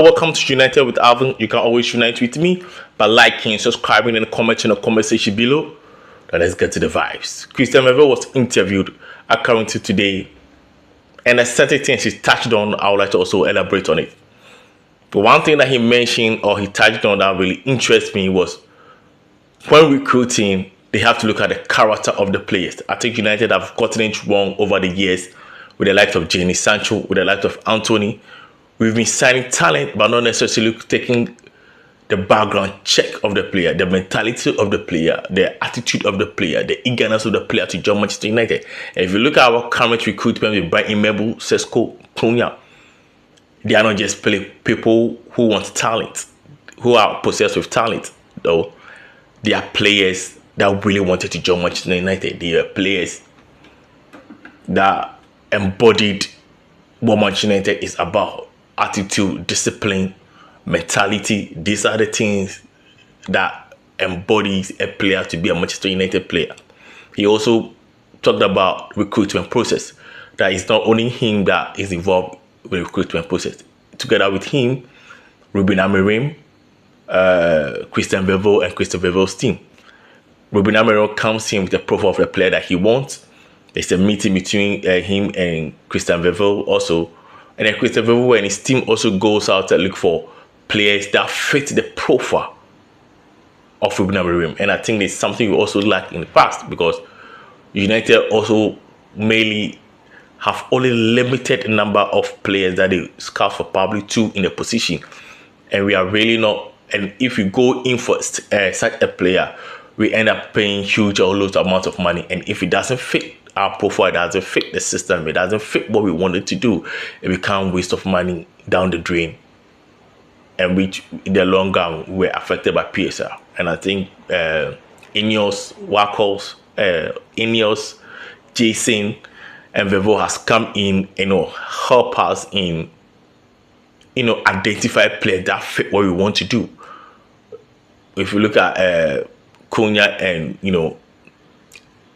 Welcome to United with Alvin. You can always unite with me by liking, subscribing, and commenting in the comment section below. Now let's get to the vibes. Christian Veville was interviewed at Carrington today, and there's certain things he touched on. I would like to also elaborate on it. But one thing that he mentioned or he touched on that really interests me was when recruiting, they have to look at the character of the players. I think United have gotten it wrong over the years with the likes of Jadon Sancho, with the likes of Anthony. We've been signing talent, but not necessarily taking the background check of the player, the mentality of the player, the attitude of the player, the eagerness of the player to join Manchester United. And if you look at our current recruitment with Brian Imebu, Sesko, Cunha, they are not just people who want talent, who are possessed with talent, though. They are players that really wanted to join Manchester United. They are players that embodied what Manchester United is about. Attitude, discipline, mentality. These are the things that embodies a player to be a Manchester United player. He also talked about recruitment process. That is not only him that is involved with the recruitment process. Together with him, Ruben Amorim, Christian Veville, and Christian Veville's team. Ruben Amorim comes in with the profile of the player that he wants. There's a meeting between him and Christian Veville also. And then Christian Veville and his team also goes out to look for players that fit the profile of Ruben Amorim. And I think it's something we also lack in the past because United also mainly have only limited number of players that they scout for, probably 2 in the position. And we are really not, and if we go in for such a player, we end up paying huge or loads amount of money. And if it doesn't fit our profile, it doesn't fit the system, it doesn't fit what we wanted to do, it becomes waste of money down the drain. And which in the long run we're affected by PSR. And I think INEOS, Wilcox, INEOS, Jason, and Veville has come in, help us in, identify players that fit what we want to do. If you look at Cunha and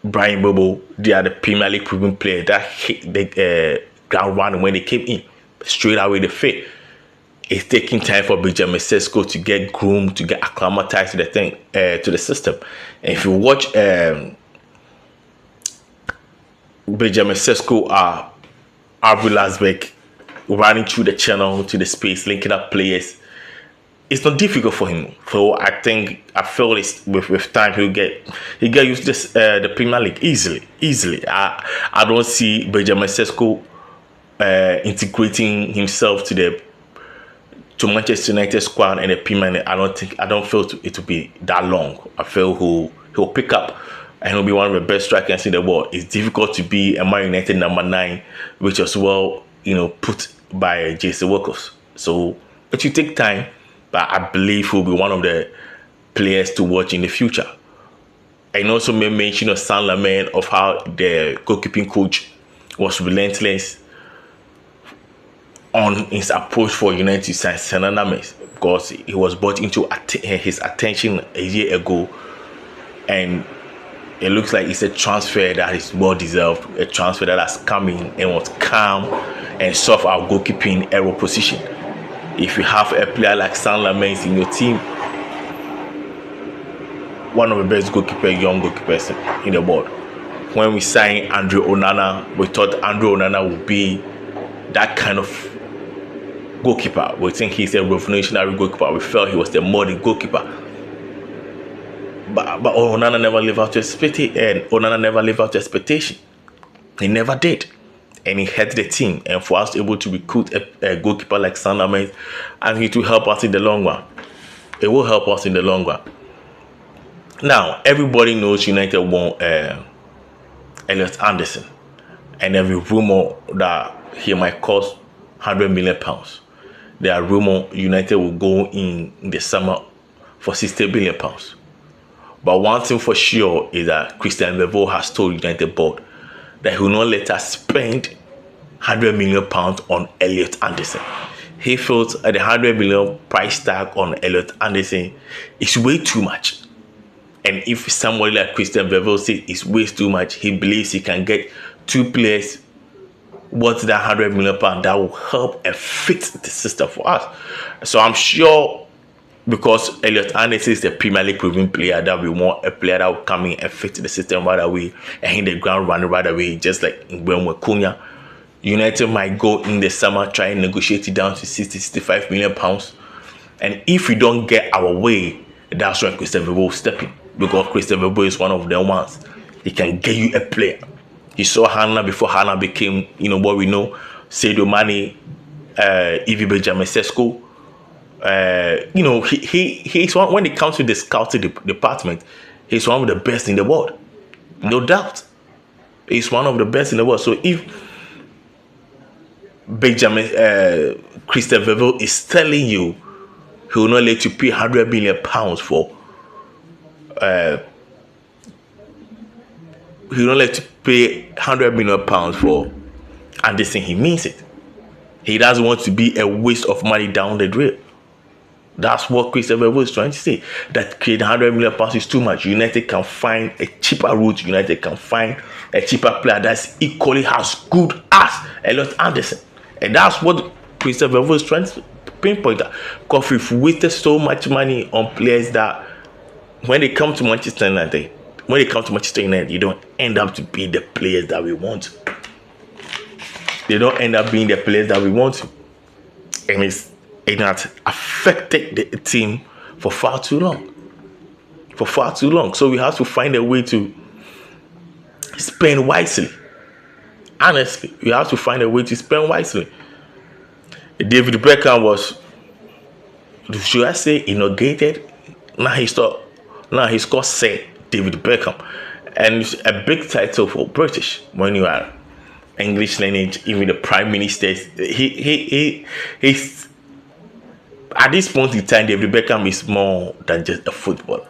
Brian Bobo, they are the Premier League proven players that hit the ground running when they came in. Straight away they fit. It's taking time for Benjamin Sesko to get groomed, to get acclimatized to the thing, to the system. And if you watch Benjamin Sesko RB Lasbeck running through the channel to the space, linking up players, it's not difficult for him. So I feel it's with time he'll get used to the Premier League easily. I don't see Benjamin Sesko integrating himself to Manchester United squad and the Premier League. I don't feel it will be that long. I feel he'll pick up and he'll be one of the best strikers in the world. It's difficult to be a Man United number 9, which was put by Jason Wilcox. So it will take time. But I believe he'll be one of the players to watch in the future. And also made mention of Saint Lamain, of how the goalkeeping coach was relentless on his approach for United to sign Senanames, because he was brought into his attention a year ago, and it looks like it's a transfer that is well deserved, a transfer that has come in and was calm and solve our goalkeeping error position. If you have a player like Saint Lamain in your team, one of the best young goalkeepers in the world. When we signed Andre Onana, we thought Andre Onana would be that kind of goalkeeper. We think he's a revolutionary goalkeeper. We felt he was the modern goalkeeper. But Onana never lived up to expectation. And Onana never lived up to expectation. He never did. And he helped the team. And for us able to recruit a goalkeeper like Saint Lamain, and it will help us in the long run. It will help us in the long run. Now, everybody knows United want Elliot Anderson. And every rumor that he might cost £100 million. There are rumors United will go in the summer for £60 billion. But one thing for sure is that Christian Veville has told United board that he will not let us spend £100 million on Elliot Anderson. He feels the £100 million price tag on Elliot Anderson is way too much. And if somebody like Christian Veville says it's way too much, he believes he can get 2 players what's that £100 million that will help and fix the system for us. So I'm sure, because Elliot Anderson is the Premier League proven player, that we want a player that will come in and fit the system right away and hit the ground running right away, just like when we're Cunha. United might go in the summer, try and negotiate it down to 65 million pounds. And if we don't get our way, that's when Christopher will step in. Because Christopher is one of the ones. He can get you a player. He saw Hannah before Hannah became, what we know. Sadio Mane, Evie Benjamin Sesko. He's one, when it comes to the scouting department, he's one of the best in the world. No doubt. He's one of the best in the world. So if Benjamin Christopher is telling you he will not let you pay £100 million for he will not let you pay £100 million for Anderson, he means it. He doesn't want to be a waste of money down the drain. That's what Christopher was trying to say. That creating £100 million is too much. United can find a cheaper route. United can find a cheaper player that's equally as good as Elliot Anderson. And that's what Christopher was trying to pinpoint. Because we've wasted so much money on players that when they come to Manchester United, you don't end up to be the players that we want. They don't end up being the players that we want. And it has affected the team for far too long. So we have to find a way to spend wisely. Honestly, we have to find a way to spend wisely. David Beckham was, should I say, inaugurated? Now he's called Sir David Beckham. And it's a big title for British when you are English lineage, even the Prime Minister. He's at this point in time, David Beckham is more than just a footballer.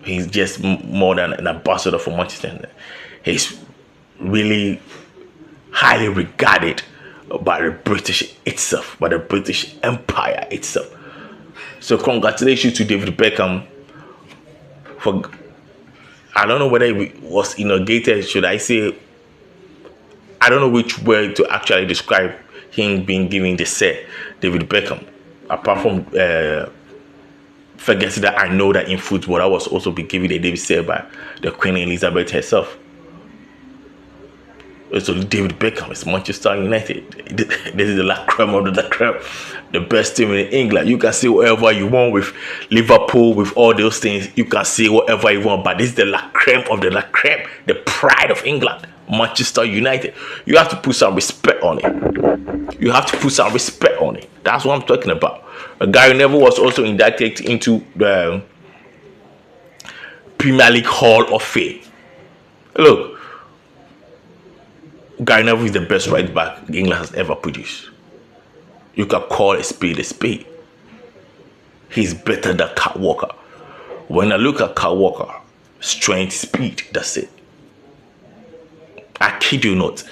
He's just more than an ambassador for Manchester United. He's really highly regarded by the British itself, by the British Empire itself. So congratulations to David Beckham for, I don't know whether it was inaugurated, should I say, I don't know which word to actually describe him being given the Sir David Beckham. Apart from forgetting that I know that in football, I was also be given a David Sir by the Queen Elizabeth herself. So David Beckham is Manchester United. This is the la creme of the creme, the best team in England. You can say whatever you want with Liverpool, with all those things. You can say whatever you want, but this is the la creme of the la creme, the pride of England, Manchester United. You have to put some respect on it. That's what I'm talking about. Gary Neville was also inducted into the Premier League Hall of Fame. Look, Gary Neville is the best right back England has ever produced. You can call a spade a spade. He's better than Kyle Walker. When I look at Kyle Walker, strength, speed, that's it. I kid you not.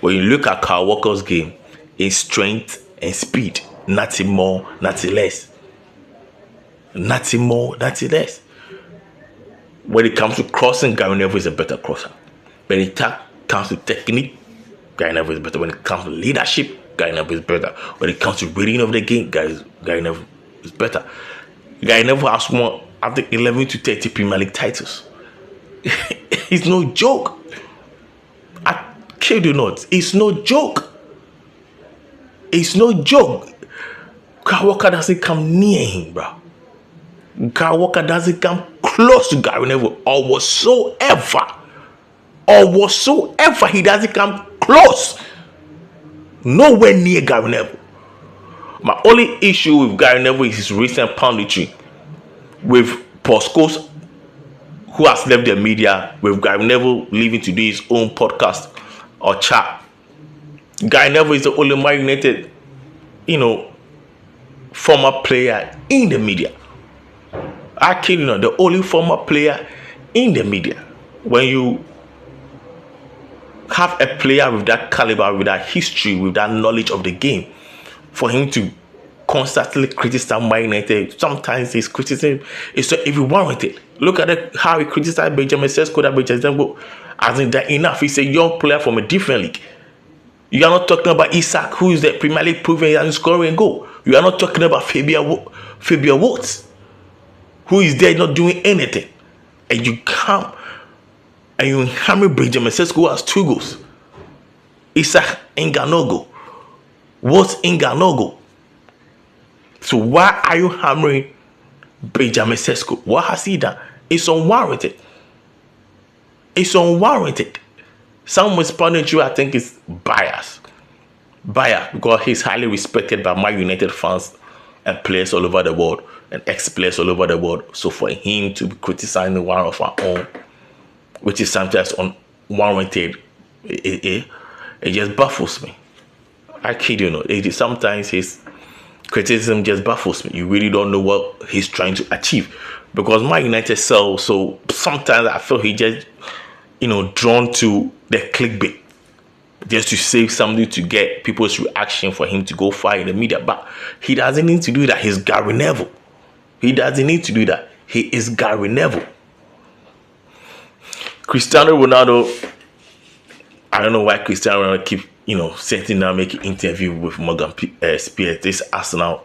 When you look at Kyle Walker's game, it's strength and speed. Nothing more, nothing less. Nothing more, nothing less. When it comes to crossing, Gary Neville is a better crosser. When it comes to technique, Gary Neville is better. When it comes to leadership, Gary Neville is better. When it comes to reading of the game, Gary Neville is better. Gary Neville has won, I think, 11 to 30 Premier League titles. It's no joke. I kid you not. It's no joke. It's no joke. Kyle Walker doesn't come near him, bro. Kyle Walker doesn't come close to Gary Neville or whatsoever. He doesn't come close. Nowhere near Gary Neville. My only issue with Gary Neville is his recent punditry with Paul Scholes, who has left the media, with Gary Neville leaving to do his own podcast or chat. Gary Neville is the only Man United, former player in the media. I kid you not, the only former player in the media. When you have a player with that caliber, with that history, with that knowledge of the game, for him to constantly criticize Man United, sometimes his criticism is not even warranted. Look at how he criticized Benjamin Sesko, as in that enough. He's a young player from a different league. You are not talking about Isaac, who is the Premier League proven he has scoring a goal. You are not talking about Fabian Watts, who is there not doing anything. And you come and you hammer Benjamin Sesko, who has 2 goals. Isaac ain't got no goal. Watts ain't got no goal. So why are you hammering Benjamin Sesko? What has he done? It's unwarranted. It's unwarranted. Some responding to, I think, is biased. Biased because he's highly respected by Man United fans and players all over the world and ex-players all over the world. So for him to be criticizing one of our own, which is sometimes unwarranted, it just baffles me. I kid you not. Sometimes his criticism just baffles me. You really don't know what he's trying to achieve. Because Man United sell, so sometimes I feel he just, drawn to the clickbait. Just to say something to get people's reaction for him to go far in the media. But he doesn't need to do that. He's Gary Neville. He doesn't need to do that. He is Gary Neville. Cristiano Ronaldo, I don't know why Cristiano Ronaldo keep, sitting down making interview with Morgan Spears. This Arsenal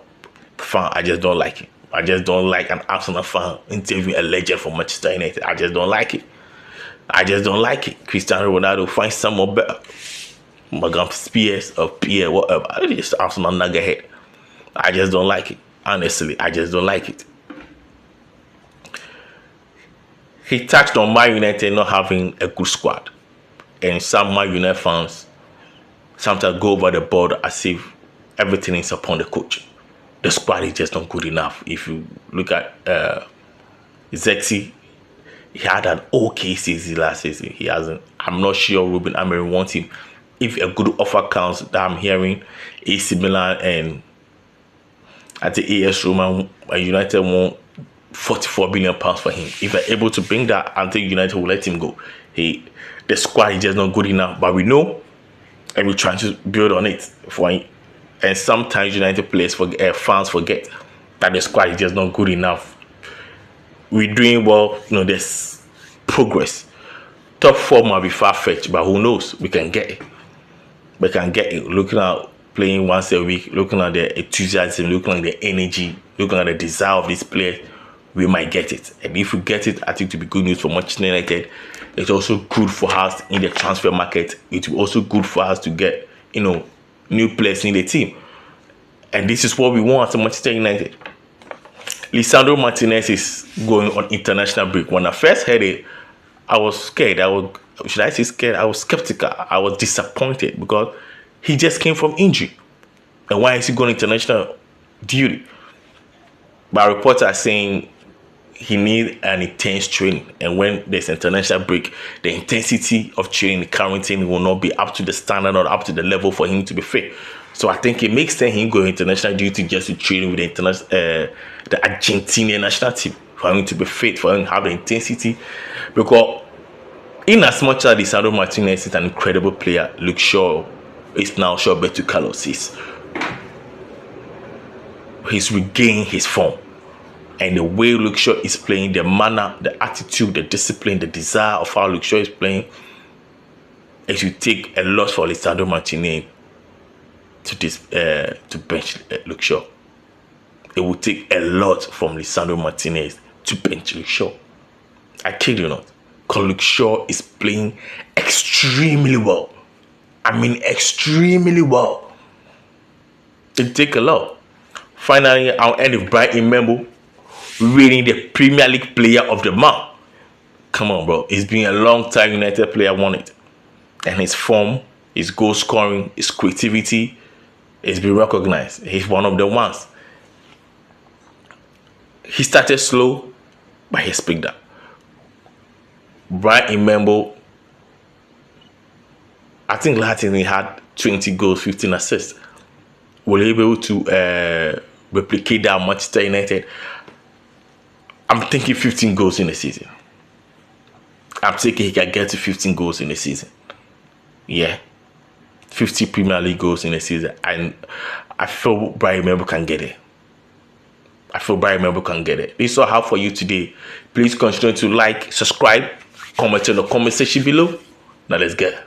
fan, I just don't like it. I just don't like an Arsenal fan interviewing a legend from Manchester United. I just don't like it. I just don't like it. Cristiano Ronaldo, find someone better. Morgan Spears or Pierre, whatever. It's Arsenal nugget. I just don't like it. Honestly, I just don't like it. He touched on Man United not having a good squad. And some Man United fans sometimes go over the board as if everything is upon the coach. The squad is just not good enough. If you look at Zexi, he had an okay season last season. He hasn't. I'm not sure Ruben Amorim wants him. If a good offer counts that I'm hearing, AC Milan and at the AS Roma, United want £44 billion for him. If they're able to bring that, I think United will let him go. The squad is just not good enough, but we know, and we're trying to build on it for him. And sometimes United players fans forget that the squad is just not good enough. We're doing well, there's progress. Top 4 might be far-fetched, but who knows? We can get it. We can get it. Looking at playing once a week, looking at the enthusiasm, looking at the energy, looking at the desire of these players, we might get it. And if we get it, I think it will be good news for Manchester United. It's also good for us in the transfer market. It will also good for us to get, new players in the team. And this is what we want at Manchester United. Lisandro Martinez is going on international break. When I first heard it, I was scared. Should I say scared? I was skeptical. I was disappointed because he just came from injury. And why is he going international duty? But reports are saying he needs an intense training. And when there's international break, the intensity of training in Carrington will not be up to the standard or up to the level for him to be fit. So I think it makes sense him going international duty just to train with the Argentinian national team, for him to be fit, for him to have the intensity. Because in as much as Lisandro Martinez is an incredible player, Luke Shaw is now Roberto Carlos. He's regained his form. And the way Luke Shaw is playing, the manner, the attitude, the discipline, the desire of how Luke Shaw is playing, it will take a lot for Lisandro Martinez to bench Luke Shaw. It will take a lot from Lisandro Martinez to bench Luke Shaw. I kid you not. Because Luke Shaw is playing extremely well. I mean, extremely well. It take a lot. Finally, I'll end with Brian Mbeumo winning the Premier League Player of the Month. Come on, bro. It's been a long time United player won it. And his form, his goal scoring, his creativity, it's been recognized. He's one of the ones. He started slow, but he's picked up. Brian Mbeumo, I think last season he had 20 goals, 15 assists. Will he be able to replicate that at Manchester United? I'm thinking 15 goals in a season. I'm thinking he can get to 15 goals in a season. Yeah. 50 Premier League goals in a season. And I feel Brian Mbeumo can get it. This is all I have for you today. Please continue to like, subscribe, comment in the comment section below. Now let's get